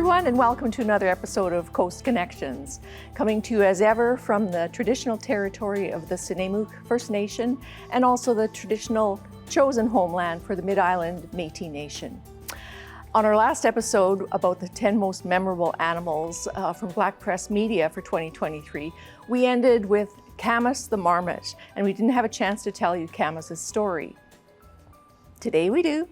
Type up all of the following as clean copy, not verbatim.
everyone, and welcome to another episode of Coast Connections, coming to you as ever from the traditional territory of the Sinemuk First Nation and also the traditional chosen homeland for the Mid-Island Métis Nation. On our last episode about the 10 most memorable animals from Black Press Media for 2023, we ended with Camus the Marmot, and we didn't have a chance to tell you Camus's story. Today we do.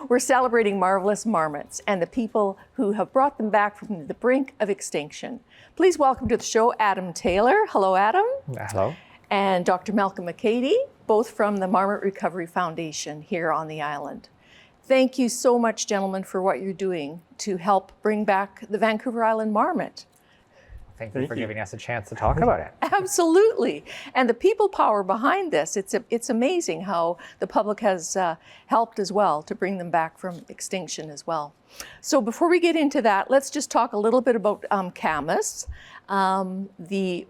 We're celebrating marvelous marmots and the people who have brought them back from the brink of extinction. Please welcome to the show Adam Taylor. Hello, Adam. Hello. And Dr. Malcolm McAdie, both from the Marmot Recovery Foundation here on the island. Thank you so much, gentlemen, for what you're doing to help bring back the Vancouver Island Marmot. Thank you for giving us a chance to talk about it. Absolutely. And the people power behind this, it's amazing how the public has helped as well to bring them back from extinction as well. So before we get into that, let's just talk a little bit about Camus, the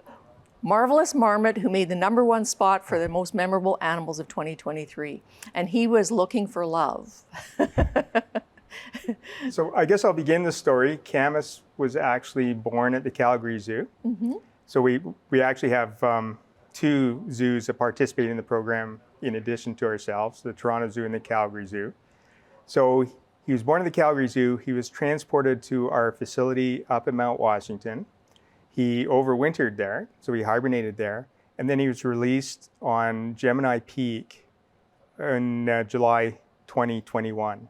marvelous marmot who made the #1 spot for the most memorable animals of 2023. And he was looking for love. So I guess I'll begin the story. Camus was actually born at the Calgary Zoo. Mm-hmm. So we actually have 2 zoos that participate in the program in addition to ourselves, the Toronto Zoo and the Calgary Zoo. So he was born at the Calgary Zoo. He was transported to our facility up in Mount Washington. He overwintered there, so he hibernated there. And then he was released on Gemini Peak in July 2021.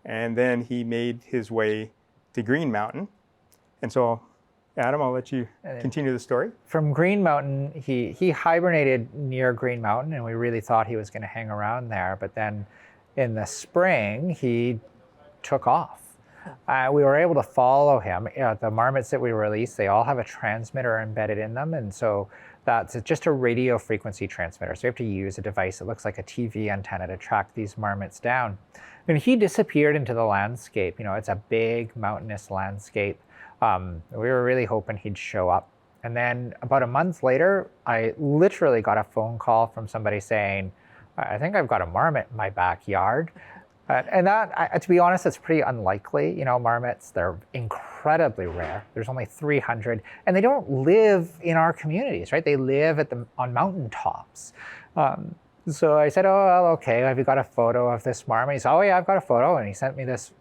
And then he made his way to Green Mountain. And so, Adam, I'll let you continue the story. From Green Mountain, he hibernated near Green Mountain, and we really thought he was going to hang around there. But then in the spring, he took off. We were able to follow him. The marmots that we released, they all have a transmitter embedded in them. And so that's just a radio frequency transmitter. So you have to use a device that looks like a TV antenna to track these marmots down. And he disappeared into the landscape. You know, it's a big mountainous landscape. We were really hoping he'd show up. And then about a month later, I literally got a phone call from somebody saying, I think I've got a marmot in my backyard. And that, to be honest, it's pretty unlikely. You know, marmots, they're incredibly rare. There's only 300, and they don't live in our communities, right? They live on mountaintops. So I said, oh, well, okay, have you got a photo of this marmot? He said, oh yeah, I've got a photo. And he sent me this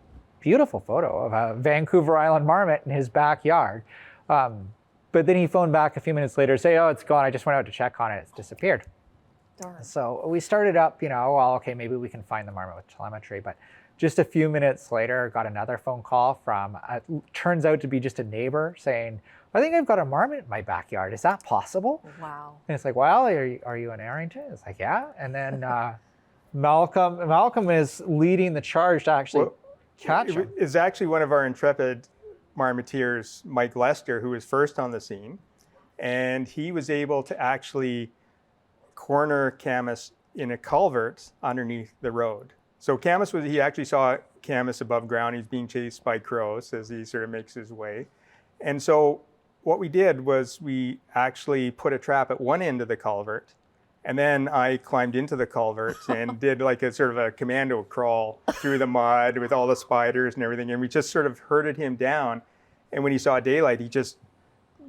beautiful photo of a Vancouver Island marmot in his backyard. But then he phoned back a few minutes later, say, oh, it's gone. I just went out to check on it. It's disappeared. Darn. So we started up, well, okay, maybe we can find the marmot with telemetry. But just a few minutes later, got another phone call from, turns out to be just a neighbor saying, I think I've got a marmot in my backyard. Is that possible? Wow. And it's like, well, are you in Arrington? It's like, yeah. And then Malcolm is leading the charge to actually catch him. It's actually one of our intrepid marmoteers, Mike Lester, who was first on the scene. And he was able to actually corner Camus in a culvert underneath the road. So he actually saw Camus above ground. He's being chased by crows as he sort of makes his way. And so what we did was we actually put a trap at one end of the culvert, and then I climbed into the culvert and did like a sort of a commando crawl through the mud with all the spiders and everything. And we just sort of herded him down. And when he saw daylight, he just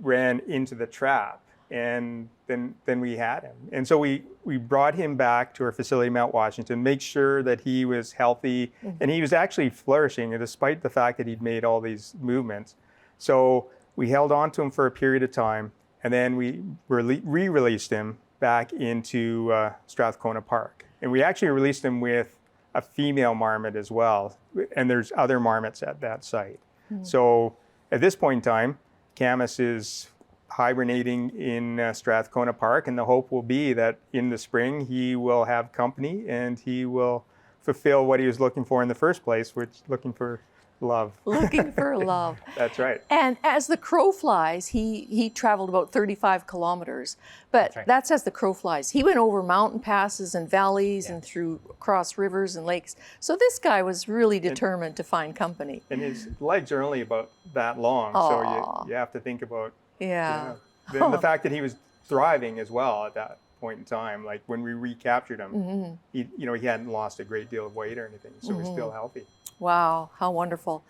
ran into the trap. And then we had him. And so we brought him back to our facility in Mount Washington, make sure that he was healthy. Mm-hmm. And he was actually flourishing despite the fact that he'd made all these movements. So we held on to him for a period of time, and then we re-released him back into Strathcona Park. And we actually released him with a female marmot as well. And there's other marmots at that site. Mm-hmm. So at this point in time, Camus is hibernating in Strathcona Park, and the hope will be that in the spring he will have company and he will fulfill what he was looking for in the first place, which looking for love. Looking for love. That's right. And as the crow flies, he traveled about 35 kilometers, but that's as the crow flies. He went over mountain passes and valleys and across rivers and lakes. So this guy was really determined to find company. And his legs are only about that long. So you have to think about the fact that he was thriving as well at that point in time. Like when we recaptured him, he hadn't lost a great deal of weight or anything, so he's still healthy. Wow, how wonderful.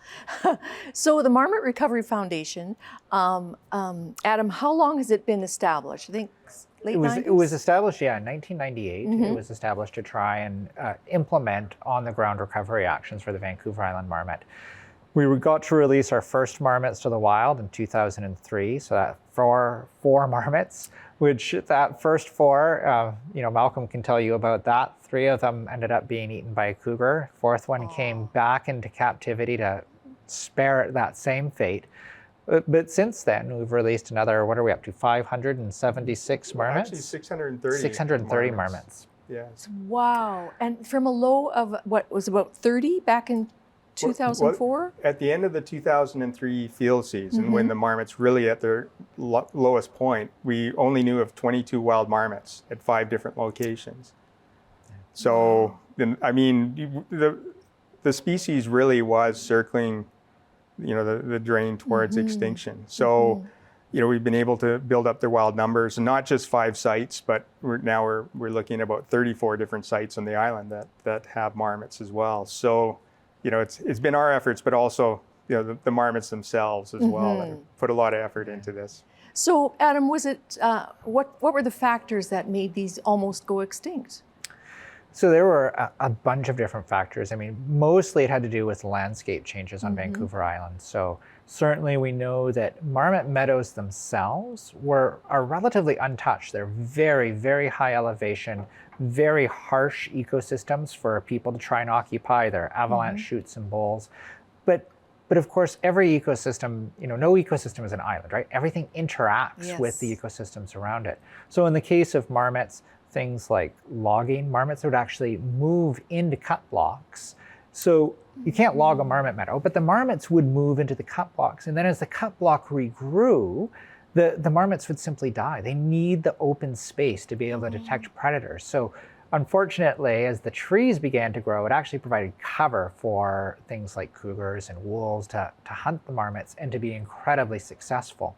So the Marmot Recovery Foundation, Adam, how long has it been established? I think late 90s? It was established, yeah, in 1998. It was established to try and implement on-the-ground recovery actions for the Vancouver Island Marmot. We got to release our first marmots to the wild in 2003, so that four marmots, which that first four, Malcolm can tell you about that. 3 of them ended up being eaten by a cougar. 4th one came back into captivity to spare it that same fate. But since then, we've released another, what are we up to, 576 marmots? Actually, 630. 630 marmots. Yes. Wow. And from a low of, what, was about 30 back in 2004? At the end of the 2003 field season, when the marmots really at their lowest point, we only knew of 22 wild marmots at 5 different locations. So, I mean, the species really was circling, the drain towards extinction. So, we've been able to build up their wild numbers, and not just 5 sites, but we're looking at about 34 different sites on the island that have marmots as well. So, it's been our efforts, but also, the marmots themselves as well that have put a lot of effort into this. So, Adam, was it, what were the factors that made these almost go extinct? So there were a bunch of different factors. I mean, mostly it had to do with landscape changes on Vancouver Island. So certainly we know that marmot meadows themselves are relatively untouched. They're very, very high elevation, very harsh ecosystems for people to try and occupy. They're avalanche chutes and bowls. But of course, every ecosystem, no ecosystem is an island, right? Everything interacts with the ecosystems around it. So in the case of marmots, things like logging, marmots would actually move into cut blocks. So you can't log a marmot meadow, but the marmots would move into the cut blocks. And then as the cut block regrew, the marmots would simply die. They need the open space to be able to detect predators. So unfortunately, as the trees began to grow, it actually provided cover for things like cougars and wolves to hunt the marmots and to be incredibly successful.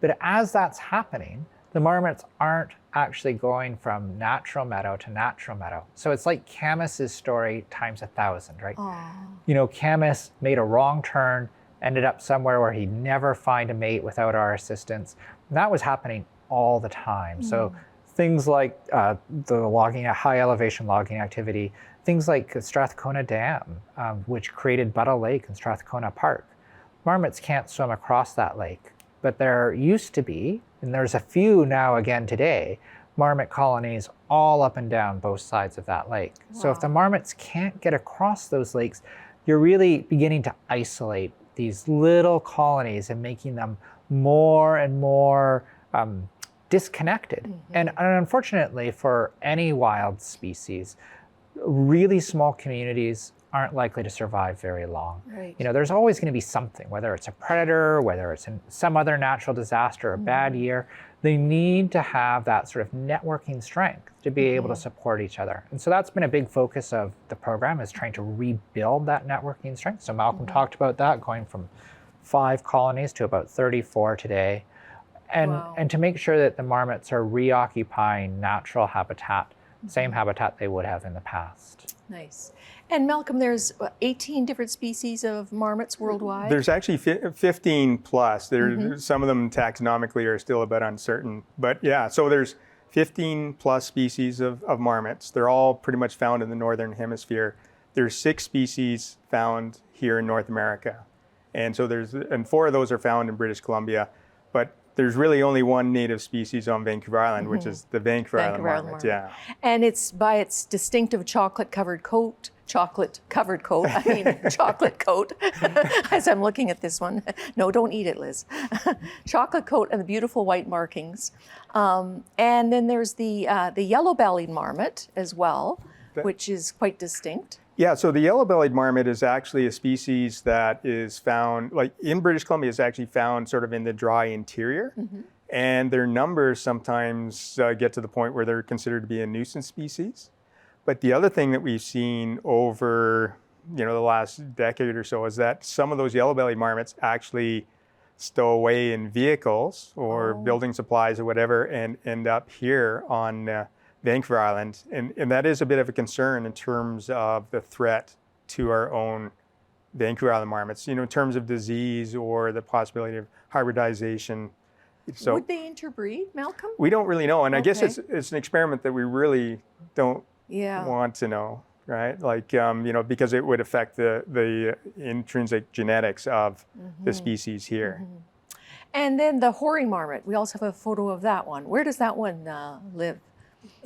But as that's happening, the marmots aren't actually going from natural meadow to natural meadow. So it's like Camus's story times 1,000, right? Camus made a wrong turn, ended up somewhere where he'd never find a mate without our assistance. And that was happening all the time. So things like the logging, high elevation logging activity, things like Strathcona Dam, which created Butta Lake and Strathcona Park. Marmots can't swim across that lake, but there used to be, and there's a few now again today, marmot colonies all up and down both sides of that lake. So if the marmots can't get across those lakes, you're really beginning to isolate these little colonies and making them more and more disconnected. And unfortunately for any wild species, really small communities aren't likely to survive very long. There's always going to be something, whether it's a predator, whether it's some other natural disaster, a bad year. They need to have that sort of networking strength to be able to support each other. And so that's been a big focus of the program, is trying to rebuild that networking strength. So Malcolm talked about that, going from 5 colonies to about 34 today. And to make sure that the marmots are reoccupying natural habitat, same habitat they would have in the past. Nice. And Malcolm, there's 18 different species of marmots worldwide? There's actually 15 plus. Some of them taxonomically are still a bit uncertain. But yeah, so there's 15 plus species of marmots. They're all pretty much found in the Northern Hemisphere. There's 6 species found here in North America. And so and 4 of those are found in British Columbia. But there's really only one native species on Vancouver Island, which is the Vancouver Island Marmot. Yeah. And it's by its distinctive chocolate coat, as I'm looking at this one. No, don't eat it, Liz. Chocolate coat and the beautiful white markings. And then there's the yellow-bellied marmot as well, which is quite distinct. Yeah, so the yellow-bellied marmot is actually a species that is found, like in British Columbia, is actually found sort of in the dry interior. And their numbers sometimes get to the point where they're considered to be a nuisance species. But the other thing that we've seen over the last decade or so is that some of those yellow-bellied marmots actually stow away in vehicles or building supplies or whatever and end up here on Vancouver Island. And that is a bit of a concern in terms of the threat to our own Vancouver Island marmots, in terms of disease or the possibility of hybridization. So would they interbreed, Malcolm? we don't really know, and I guess Okay. it's an experiment that we really don't Yeah. want to know, right? Like, because it would affect the intrinsic genetics of the species here. And then the hoary marmot, we also have a photo of that one. Where does that one live?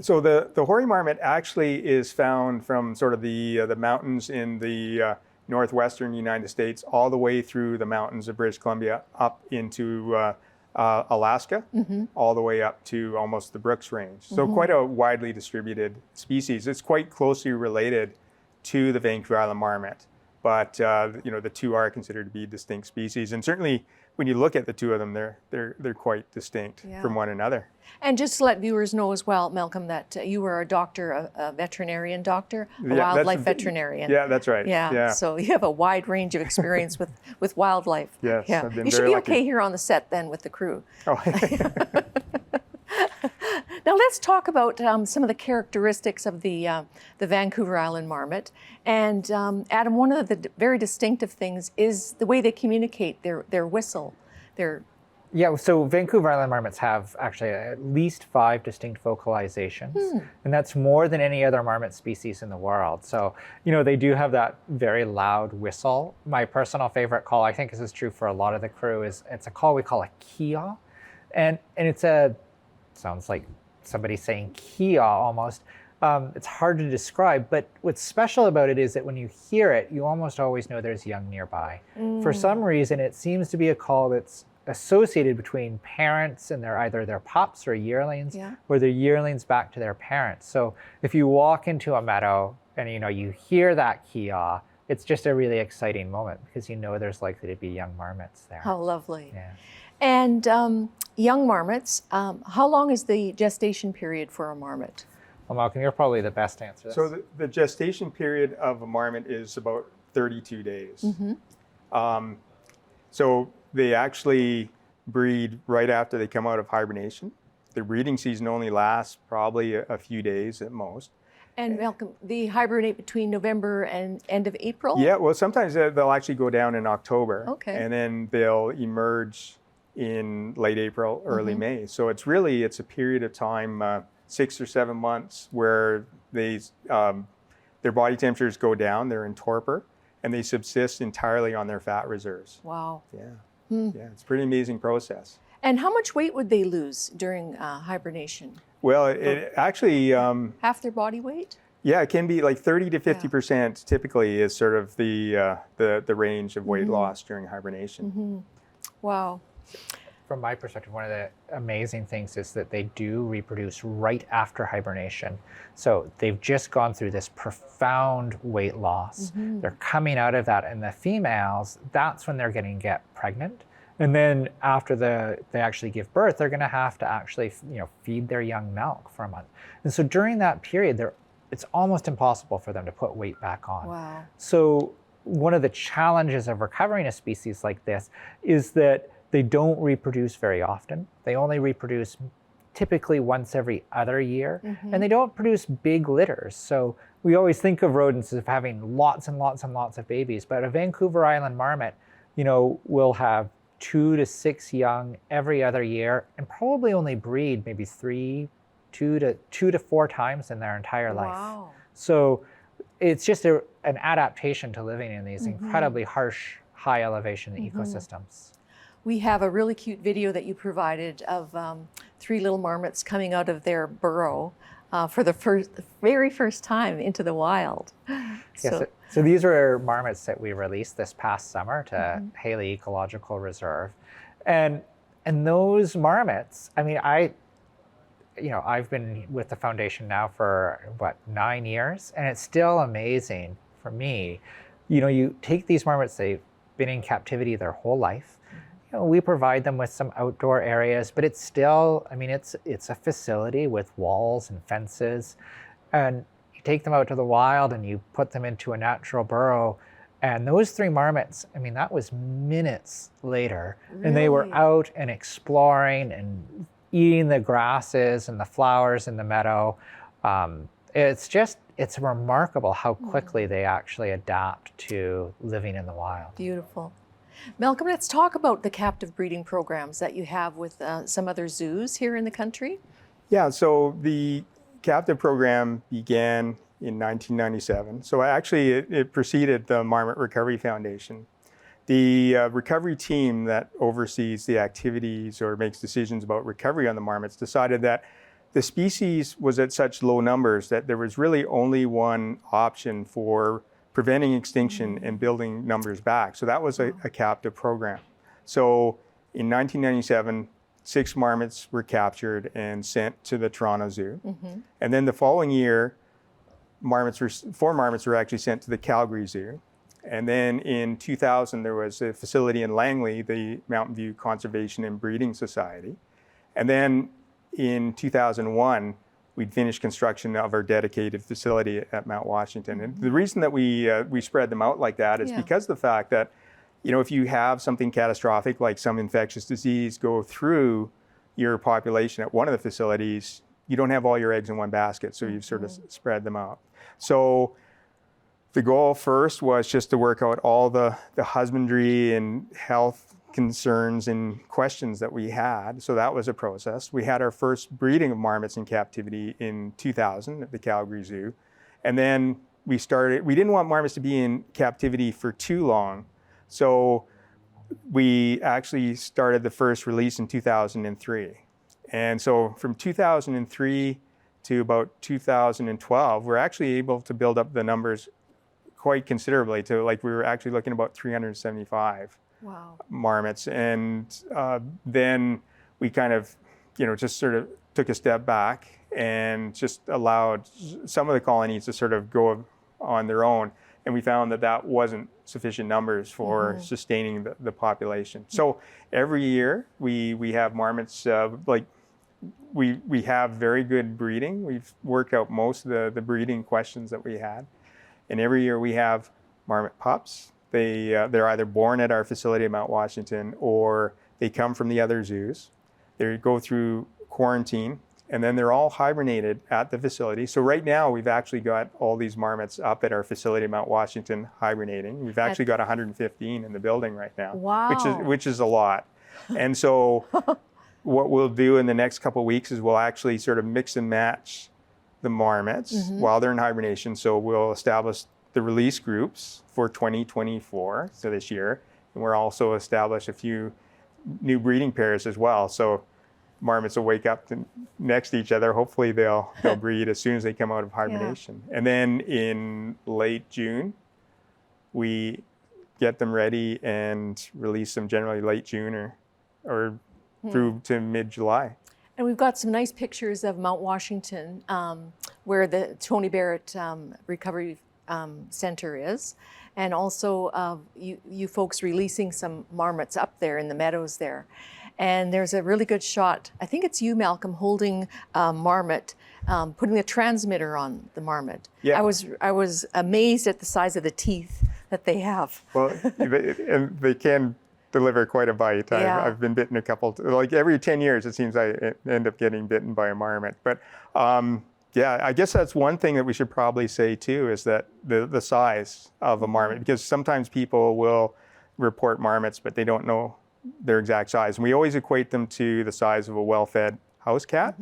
So the hoary marmot actually is found from sort of the mountains in the northwestern United States all the way through the mountains of British Columbia up into Alaska, all the way up to almost the Brooks Range. So quite a widely distributed species. It's quite closely related to the Vancouver Island marmot, but the two are considered to be distinct species. And certainly, when you look at the two of them, they're quite distinct from one another. And just to let viewers know as well, Malcolm, that you were a doctor, a veterinarian doctor, a Yeah, wildlife veterinarian. Yeah, that's right. Yeah. So you have a wide range of experience with wildlife. Yes, Yeah. I've been You should very be lucky. okay here on the set then with the crew. Oh. Now let's talk about some of the characteristics of the Vancouver Island marmot. And Adam, one of the very distinctive things is the way they communicate, their whistle. Yeah, so Vancouver Island marmots have actually at least 5 distinct vocalizations, and that's more than any other marmot species in the world. So, they do have that very loud whistle. My personal favorite call, I think this is true for a lot of the crew, is it's a call we call a kia. And it's sounds like somebody saying kia almost. It's hard to describe, but what's special about it is that when you hear it, you almost always know there's young nearby. For some reason, it seems to be a call that's associated between parents and either their pups or yearlings, or their yearlings back to their parents. So if you walk into a meadow and you hear that kia, it's just a really exciting moment because there's likely to be young marmots there. How lovely. Yeah. And young marmots, how long is the gestation period for a marmot? Well, Malcolm, you're probably the best to answer this. So the gestation period of a marmot is about 32 days. So they actually breed right after they come out of hibernation. The breeding season only lasts probably a few days at most. And Malcolm, they hibernate between November and end of April? Yeah, well, sometimes they'll actually go down in October. Okay. And then they'll emerge in late April, early May. So it's a period of time, 6 or 7 months, where their body temperatures go down, they're in torpor, and they subsist entirely on their fat reserves. Wow. Yeah. Yeah, it's a pretty amazing process. And how much weight would they lose during hibernation? Well, it actually, Half their body weight? yeah, it can be like 30 to 50% typically is sort of the range of weight loss during hibernation. Wow. From my perspective, one of the amazing things is that they do reproduce right after hibernation. So they've just gone through this profound weight loss. They're coming out of that, and the females, that's when they're going to get pregnant. And then after they actually give birth, they're going to have to actually feed their young milk for a month. And so during that period, it's almost impossible for them to put weight back on. Wow. So one of the challenges of recovering a species like this is that they don't reproduce very often. They only reproduce typically once every other year, and they don't produce big litters. So we always think of rodents as having lots and lots and lots of babies, but a Vancouver Island marmot, will have 2 to 6 young every other year, and probably only breed maybe 2 to 4 times in their entire life. Wow. So it's just an adaptation to living in these incredibly harsh, high elevation ecosystems. We have a really cute video that you provided of 3 little marmots coming out of their burrow for the very first time into the wild. So these are marmots that we released this past summer to Haley Ecological Reserve. And those marmots, I mean, I've been with the foundation now for 9 years, and it's still amazing for me. You take these marmots, they've been in captivity their whole life. We provide them with some outdoor areas, but it's still, it's a facility with walls and fences. And you take them out to the wild and you put them into a natural burrow. And those 3 marmots, that was minutes later. Really? And they were out and exploring and eating the grasses and the flowers in the meadow. It's remarkable how quickly they actually adapt to living in the wild. Beautiful. Malcolm, let's talk about the captive breeding programs that you have with some other zoos here in the country. Yeah, so the captive program began in 1997. So actually it preceded the Marmot Recovery Foundation. The recovery team that oversees the activities or makes decisions about recovery on the marmots decided that the species was at such low numbers that there was really only one option for preventing extinction and building numbers back. So that was a captive program. So in 1997, 6 marmots were captured and sent to the Toronto Zoo. And then the following year, 4 marmots were actually sent to the Calgary Zoo. And then in 2000, there was a facility in Langley, the Mountain View Conservation and Breeding Society. And then in 2001, we'd finished construction of our dedicated facility at Mount Washington. And the reason that we spread them out like that is because of the fact that, you know, if you have something catastrophic, like some infectious disease go through your population at one of the facilities, you don't have all your eggs in one basket, so you've sort of spread them out. So the goal first was just to work out all the husbandry and health concerns and questions that we had. So that was a process. We had our first breeding of marmots in captivity in 2000 at the Calgary Zoo. And then we didn't want marmots to be in captivity for too long. So we actually started the first release in 2003. And so from 2003 to about 2012, we're actually able to build up the numbers quite considerably to, like, we were actually looking at about 375 marmots. And then we kind of, you know, just sort of took a step back and just allowed some of the colonies to sort of go on their own. And we found that that wasn't sufficient numbers for sustaining the population. So every year we have marmots, we have very good breeding. We've worked out most of the breeding questions that we had. And every year we have marmot pups. They're either born at our facility at Mount Washington or they come from the other zoos. They go through quarantine and then they're all hibernated at the facility. So right now we've actually got all these marmots up at our facility at Mount Washington hibernating. We've actually got 115 in the building right now, which is a lot. And so what we'll do in the next couple of weeks is we'll actually sort of mix and match the marmots while they're in hibernation. So we'll establish the release groups for 2024, so this year. And we'll also establish a few new breeding pairs as well. So marmots will wake up next to each other. Hopefully they'll breed as soon as they come out of hibernation. And then in late June, we get them ready and release them generally late June or through to mid-July. And we've got some nice pictures of Mount Washington, where the Tony Barrett Recovery Center is, and also you folks releasing some marmots up there in the meadows there. And there's a really good shot, I think it's you, Malcolm, holding a marmot, putting a transmitter on the marmot. Yeah. I was amazed at the size of the teeth that they have. Well, and they can deliver quite a bite. I've been bitten a couple, like every 10 years it seems I end up getting bitten by a marmot. But yeah, I guess that's one thing that we should probably say too, is that the size of a marmot, because sometimes people will report marmots, but they don't know their exact size. And we always equate them to the size of a well-fed house cat.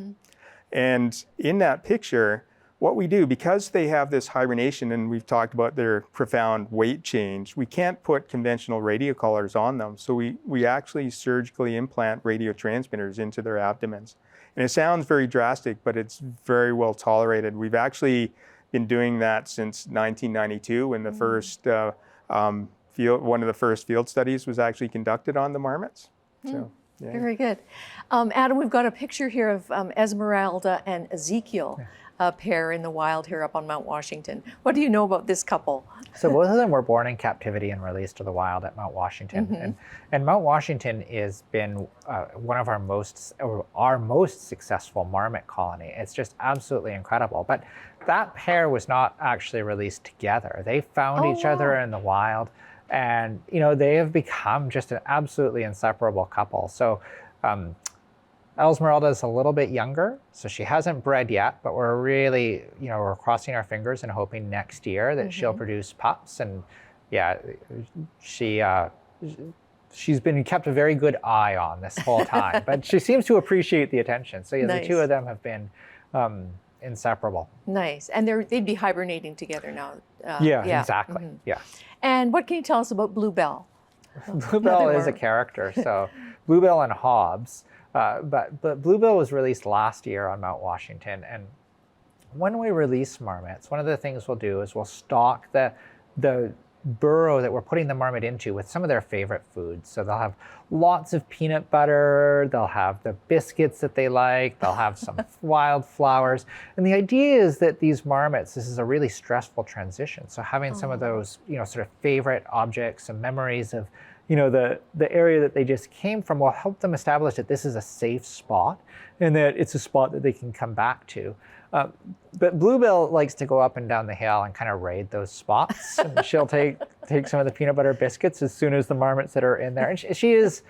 And in that picture, what we do, because they have this hibernation and we've talked about their profound weight change, we can't put conventional radio collars on them. So we actually surgically implant radio transmitters into their abdomens. And it sounds very drastic, but it's very well tolerated. We've actually been doing that since 1992 when the first one of the first field studies was actually conducted on the marmots. So, yeah. Very good. Adam, we've got a picture here of Esmeralda and Ezekiel. Pair in the wild here up on Mount Washington. What do you know about this couple? So both of them were born in captivity and released to the wild at Mount Washington. And Mount Washington has been one of our most successful marmot colony. It's just absolutely incredible. But that pair was not actually released together. They found each other in the wild, and you know, they have become just an absolutely inseparable couple. So Esmeralda is a little bit younger, so she hasn't bred yet, but we're really, we're crossing our fingers and hoping next year that she'll produce pups. And yeah, she's been kept a very good eye on this whole time, but she seems to appreciate the attention. So yeah, Nice. The two of them have been inseparable. Nice. And they'd be hibernating together now. Yeah, exactly. Yeah. And what can you tell us about Bluebell? Bluebell is a character. So Bluebell and Hobbs, but Bluebell was released last year on Mount Washington. And when we release marmots, one of the things we'll do is we'll stock the burrow that we're putting the marmot into with some of their favorite foods. So they'll have lots of peanut butter, they'll have the biscuits that they like, they'll have some wildflowers. And the idea is that these marmots, this is a really stressful transition. So having some of those, sort of favorite objects and memories of, the area that they just came from will help them establish that this is a safe spot and that it's a spot that they can come back to. But Bluebell likes to go up and down the hill and kind of raid those spots. And she'll take some of the peanut butter biscuits as soon as the marmots that are in there. And she is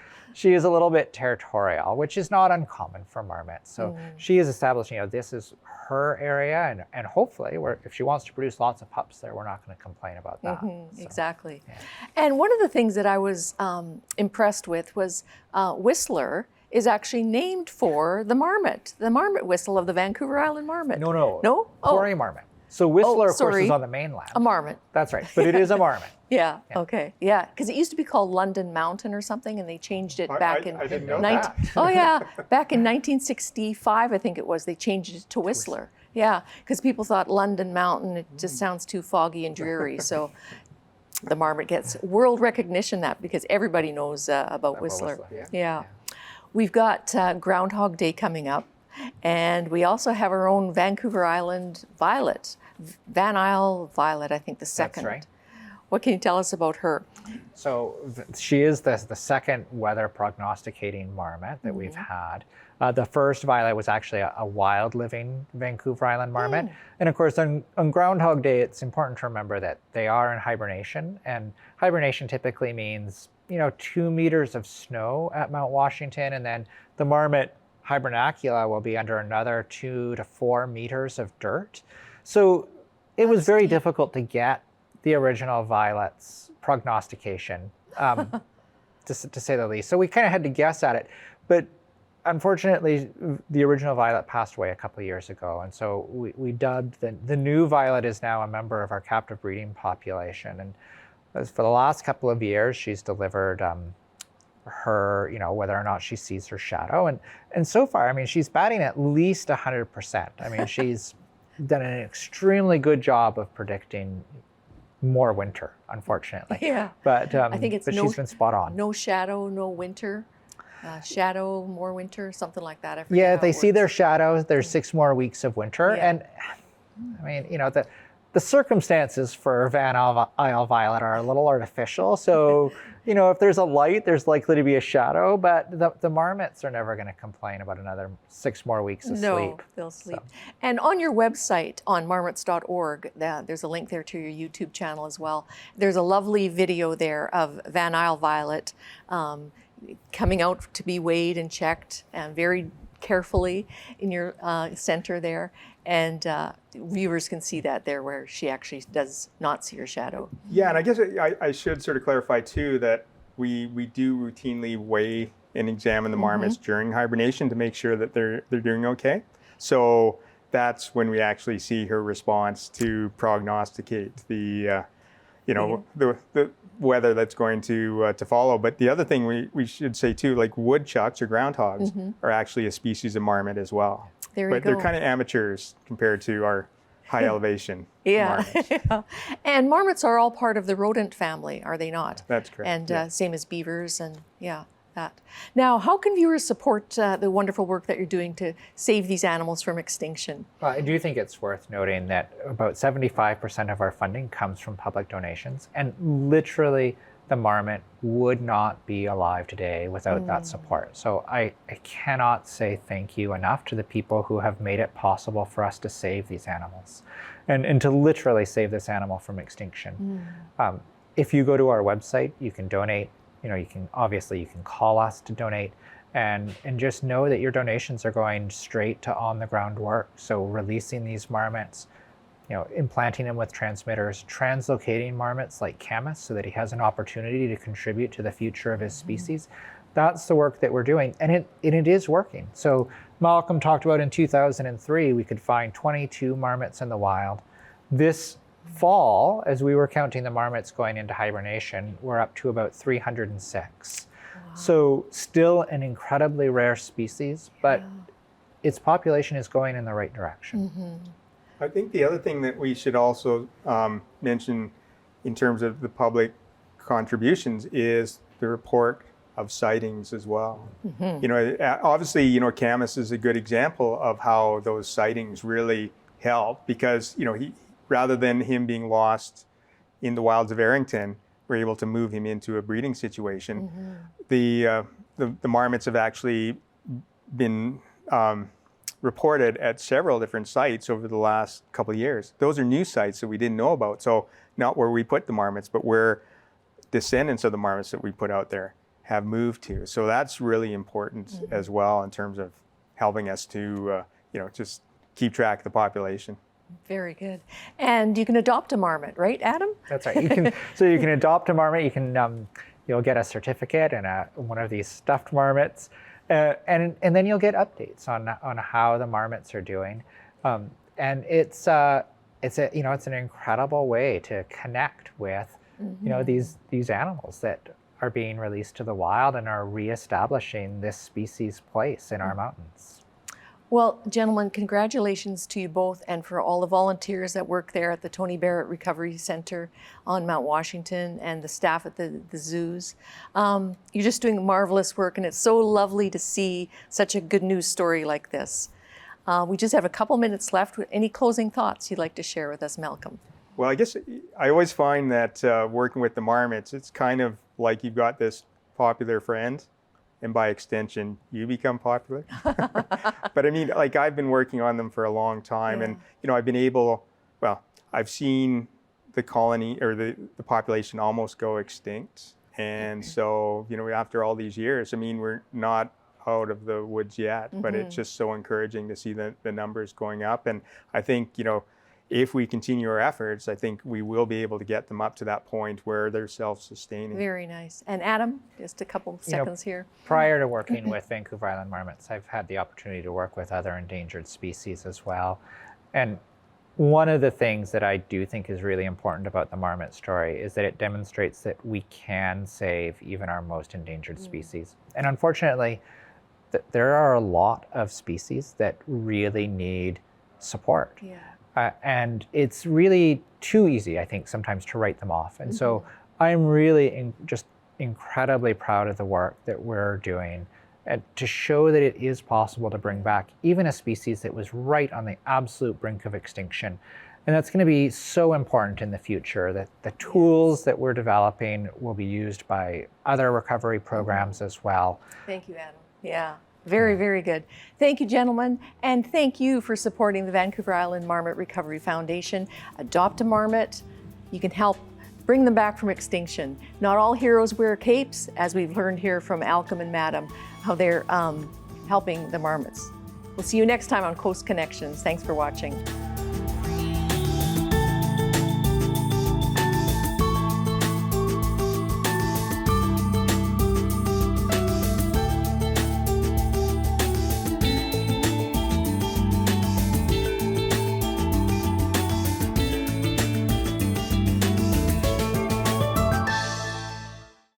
a little bit territorial, which is not uncommon for marmots. So she is establishing, this is her area, and hopefully, if she wants to produce lots of pups there, we're not going to complain about that. So, exactly. Yeah. And one of the things that I was impressed with was Whistler is actually named for the marmot whistle of the Vancouver Island Marmot. No? Oh. Marmot. So Whistler, of course, is on the mainland. A marmot. That's right, but it is a marmot. Yeah. Okay. Yeah, because it used to be called London Mountain or something, and they changed it back in. I didn't know that. Oh yeah, back in 1965, I think it was. They changed it to Whistler. Yeah, because people thought London Mountain, it just sounds too foggy and dreary. So the marmot gets world recognition because everybody knows about Whistler. Yeah. We've got Groundhog Day coming up, and we also have our own Vancouver Island violet, Van Isle violet, I think the second. That's right. What can you tell us about her? So she is the second weather prognosticating marmot that we've had. The first violet was actually a wild living Vancouver Island marmot. And of course, on Groundhog Day, it's important to remember that they are in hibernation. And hibernation typically means 2 meters of snow at Mount Washington, and then the marmot hibernacula will be under another 2 to 4 meters of dirt. So it was very difficult to get the original violet's prognostication, to say the least. So we kind of had to guess at it. But unfortunately, the original violet passed away a couple of years ago, and so we dubbed the new violet is now a member of our captive breeding population. And for the last couple of years, she's delivered her, whether or not she sees her shadow. And so far, I mean, she's batting at least 100%. I mean, she's done an extremely good job of predicting more winter, unfortunately. Yeah. But I think it's she's been spot on. No shadow, no winter. Shadow, more winter, something like that. I forget Yeah, how they it see works. their shadows. There's 6 more weeks of winter. Yeah. And I mean, the circumstances for Van Isle violet are a little artificial. So, if there's a light, there's likely to be a shadow, but the marmots are never going to complain about another 6 more weeks of sleep. No, they'll sleep. And on your website, on marmots.org, there's a link there to your YouTube channel as well. There's a lovely video there of Van Isle violet coming out to be weighed and checked very carefully in your center there. And viewers can see that there where she actually does not see her shadow. Yeah, and I guess I should sort of clarify too that we do routinely weigh and examine the marmots during hibernation to make sure that they're doing okay. So that's when we actually see her response to prognosticate the the weather that's going to follow. But the other thing we should say too, like woodchucks or groundhogs are actually a species of marmot as well. There you But go. they're kind of amateurs compared to our high elevation marmots. Yeah. And marmots are all part of the rodent family, are they not? That's correct. And yeah. same as beavers and that. Now, how can viewers support the wonderful work that you're doing to save these animals from extinction? Well, I do think it's worth noting that about 75% of our funding comes from public donations, and literally the marmot would not be alive today without that support. So I cannot say thank you enough to the people who have made it possible for us to save these animals and to literally save this animal from extinction. If you go to our website, you can donate. You can call us to donate. and just know that your donations are going straight to on-the-ground work. So releasing these marmots, implanting them with transmitters, translocating marmots like Camus so that he has an opportunity to contribute to the future of his species. That's the work that we're doing, and it is working. So Malcolm talked about in 2003, we could find 22 marmots in the wild. This fall, as we were counting the marmots going into hibernation, we're up to about 306. Wow. So still an incredibly rare species, but its population is going in the right direction. Mm-hmm. I think the other thing that we should also mention in terms of the public contributions is the report of sightings as well. Mm-hmm. Obviously, Camus is a good example of how those sightings really help, because, he, rather than him being lost in the wilds of Arrington, we're able to move him into a breeding situation. Mm-hmm. The marmots have actually been reported at several different sites over the last couple of years. Those are new sites that we didn't know about. So not where we put the marmots, but where descendants of the marmots that we put out there have moved to. So that's really important as well in terms of helping us to, just keep track of the population. Very good. And you can adopt a marmot, right, Adam? That's right. You can adopt a marmot. You can, you'll get a certificate and one of these stuffed marmots. And then you'll get updates on how the marmots are doing, and it's an incredible way to connect with these animals that are being released to the wild and are reestablishing this species' place in our mountains. Well, gentlemen, congratulations to you both, and for all the volunteers that work there at the Tony Barrett Recovery Center on Mount Washington and the staff at the zoos. You're just doing marvelous work, and it's so lovely to see such a good news story like this. We just have a couple minutes left. Any closing thoughts you'd like to share with us, Malcolm? Well, I guess I always find that working with the marmots, it's kind of like you've got this popular friend, and by extension, you become popular. But I mean, like, I've been working on them for a long time, and I've been I've seen the colony or the population almost go extinct. And so, after all these years, I mean, we're not out of the woods yet, but it's just so encouraging to see the numbers going up. And I think, if we continue our efforts, I think we will be able to get them up to that point where they're self-sustaining. Very nice. And Adam, just a couple seconds here. Prior to working with Vancouver Island Marmots, I've had the opportunity to work with other endangered species as well. And one of the things that I do think is really important about the marmot story is that it demonstrates that we can save even our most endangered species. And unfortunately, there are a lot of species that really need support. Yeah. And it's really too easy, I think, sometimes to write them off. And so I'm really just incredibly proud of the work that we're doing to show that it is possible to bring back even a species that was right on the absolute brink of extinction. And that's going to be so important in the future, that the tools that we're developing will be used by other recovery programs as well. Thank you, Adam. Yeah. Very, very good. Thank you, gentlemen. And thank you for supporting the Vancouver Island Marmot Recovery Foundation. Adopt a marmot. You can help bring them back from extinction. Not all heroes wear capes, as we've learned here from Malcolm and Madam, how they're helping the marmots. We'll see you next time on Coast Connections. Thanks for watching.